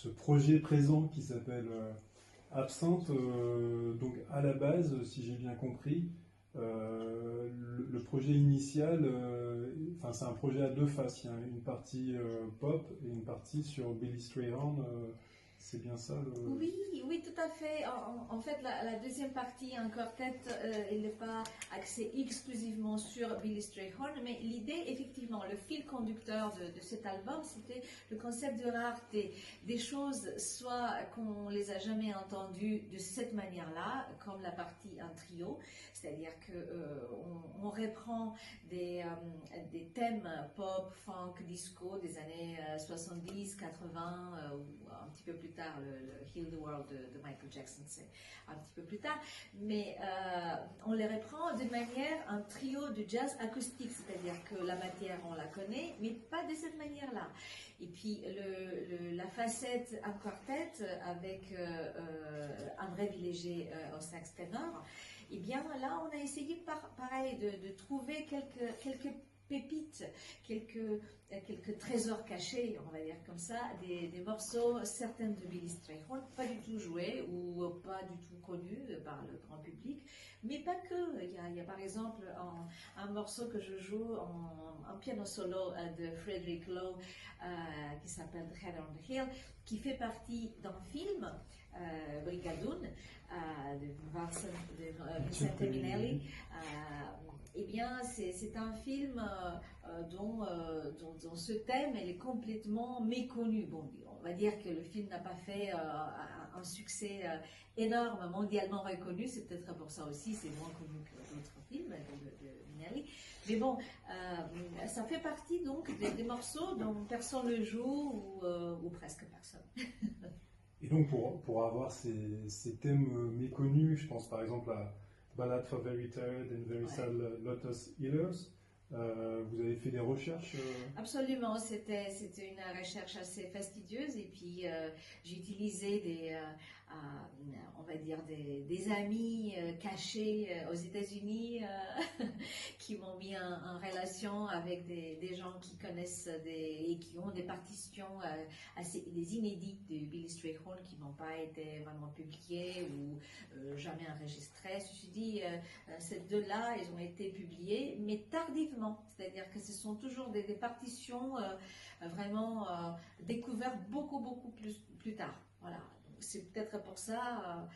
ce projet présent qui s'appelle Absinthe. Donc à la base, si j'ai bien compris, le projet initial, c'est un projet à deux faces. Il y a une partie pop et une partie sur Billy Strayhorn. C'est bien ça Oui, oui, tout à fait. En fait, la deuxième partie, en quartet, elle n'est pas axée exclusivement sur Billy Strayhorn, mais l'idée, effectivement, le fil conducteur de cet album, c'était le concept de rareté. Des choses, soit qu'on les a jamais entendues de cette manière-là, comme la partie en trio, c'est-à-dire qu'on reprend des thèmes pop, funk, disco des années 70, 80, ou un petit peu plus tard, le Heal the World de Michael Jackson, c'est un petit peu plus tard, mais on les reprend de manière un trio de jazz acoustique, c'est-à-dire que la matière on la connaît, mais pas de cette manière-là. Et puis la facette en quartet avec André Villéger au sax ténor, et bien là on a essayé pareil de trouver quelques pépites, quelques trésors cachés, on va dire comme ça, des morceaux certains de Billy Strayhorn, pas du tout joués ou pas du tout connus par le grand public, mais pas que. Il y a par exemple un morceau que je joue en piano solo de Frederick Lowe qui s'appelle The Head on the Hill, qui fait partie d'un film, Brigadoon, de Vincent Minelli. Eh bien, c'est un film dont ce thème elle est complètement méconnu. Bon, on va dire que le film n'a pas fait un succès énorme, mondialement reconnu. C'est peut-être pour ça aussi, c'est moins connu que d'autres films de Minelli. Mais bon, ça fait partie donc des morceaux dont personne ne joue ou presque personne. Et donc pour avoir ces thèmes méconnus, je pense par exemple à Ballad for Very Tired and Very Sad Lotus Eaters. Vous avez fait des recherches Absolument, c'était une recherche assez fastidieuse et puis j'ai utilisé on va dire des amis cachés aux États-Unis qui m'ont mis en relation avec des gens qui connaissent et qui ont des partitions des inédites de Billy Strayhorn qui n'ont pas été vraiment publiées ou jamais enregistrées. Ceci dit, ces deux-là, ils ont été publiés, mais tardivement. C'est-à-dire que ce sont toujours des partitions vraiment découvertes beaucoup plus tard. Voilà. C'est peut-être pour ça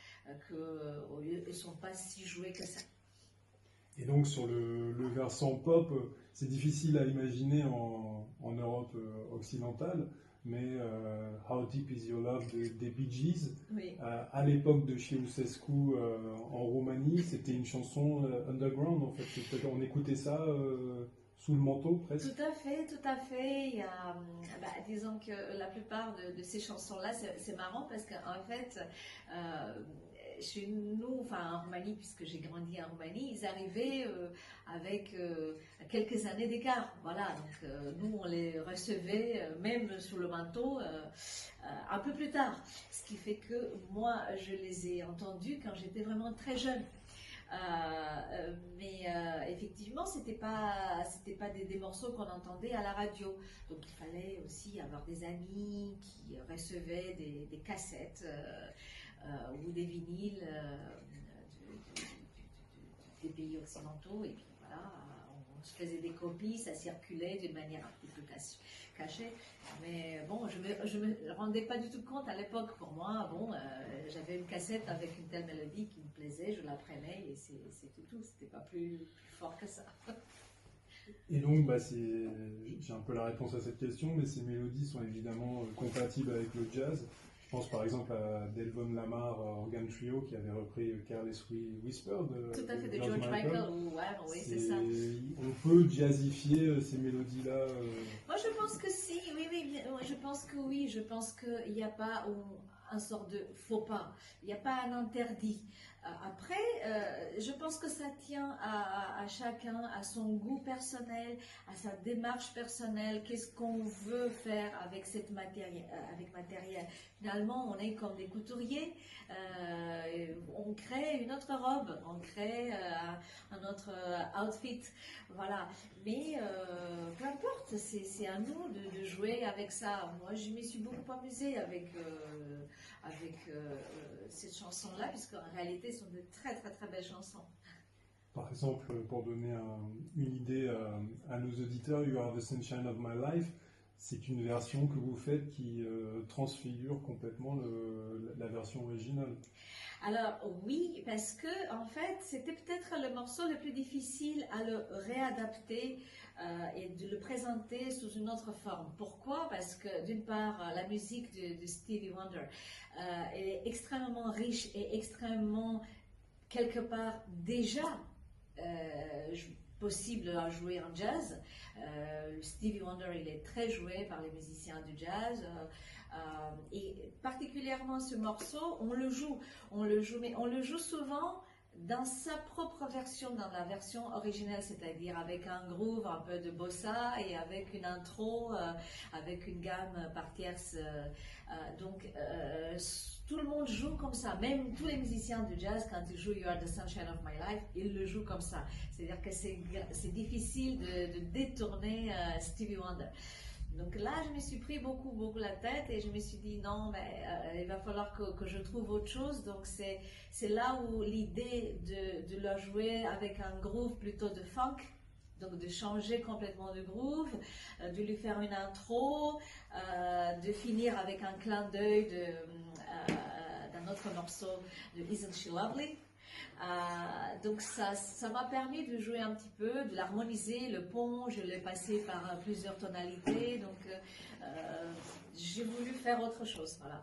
qu'elles ne sont pas si jouées que ça. Et donc sur le versant pop, c'est difficile à imaginer en Europe occidentale, mais How Deep Is Your Love des Bee Gees, oui. À l'époque de Ceausescu en Roumanie, c'était une chanson underground en fait. On écoutait ça sous le manteau presque. Tout à fait. Il y a, disons que la plupart de ces chansons-là, c'est marrant parce qu'en fait, chez nous, enfin en Roumanie, puisque j'ai grandi en Roumanie, ils arrivaient avec quelques années d'écart. Voilà, donc nous on les recevait même sous le manteau un peu plus tard. Ce qui fait que moi, je les ai entendus quand j'étais vraiment très jeune. Mais effectivement, c'était pas des morceaux qu'on entendait à la radio. Donc il fallait aussi avoir des amis qui recevaient des cassettes ou des vinyles des pays occidentaux. Et puis voilà, on se faisait des copies, ça circulait d'une manière un petit peu cachée. Mais bon, je me rendais pas du tout compte à l'époque. Pour moi, bon, j'avais une cassette avec une telle mélodie qui me plaisait, je la prenais et c'était tout. C'était pas plus fort que ça. Et donc, j'ai un peu la réponse à cette question, mais ces mélodies sont évidemment compatibles avec le jazz. Je pense par exemple à Delvon Lamar Organ Trio qui avait repris Careless Whisper Tout à fait, de George Michael. Oui, c'est ça. On peut jazzifier ces mélodies-là Moi, je pense que si, oui, je pense que oui. Je pense qu'il n'y a pas un sort de faux pas, il n'y a pas un interdit. Après, je pense que ça tient à chacun, à son goût personnel, à sa démarche personnelle, qu'est-ce qu'on veut faire avec cette matière, avec matériel. Finalement, on est comme des couturiers, on crée une autre robe, on crée un autre outfit, voilà. Mais peu importe, c'est à nous de jouer avec ça. Moi, je m'y suis beaucoup amusée avec cette chanson-là, puisqu'en réalité, ce sont de très très très belles chansons. Par exemple, pour donner une idée à nos auditeurs, You Are the Sunshine of My Life, c'est une version que vous faites qui transfigure complètement la version originale. Alors oui, parce que en fait, c'était peut-être le morceau le plus difficile à le réadapter et de le présenter sous une autre forme. Pourquoi? Parce que d'une part, la musique de Stevie Wonder est extrêmement riche et extrêmement, quelque part, déjà possible à jouer en jazz. Stevie Wonder, il est très joué par les musiciens du jazz. Et particulièrement ce morceau, on le joue, mais on le joue souvent dans sa propre version, dans la version originale, c'est-à-dire avec un groove, un peu de bossa et avec une intro, avec une gamme par tierce. Donc, tout le monde joue comme ça, même tous les musiciens du jazz, quand ils jouent You Are the Sunshine of My Life, ils le jouent comme ça. C'est-à-dire que c'est difficile de détourner Stevie Wonder. Donc là, je me suis pris beaucoup la tête et je me suis dit non, mais il va falloir que je trouve autre chose. Donc c'est là où l'idée de le jouer avec un groove plutôt de funk, donc de changer complètement de groove, de lui faire une intro, de finir avec un clin d'œil d'un autre morceau de Isn't She Lovely? Donc ça m'a permis de jouer un petit peu, de l'harmoniser. Le pont, je l'ai passé par plusieurs tonalités, donc j'ai voulu faire autre chose, voilà.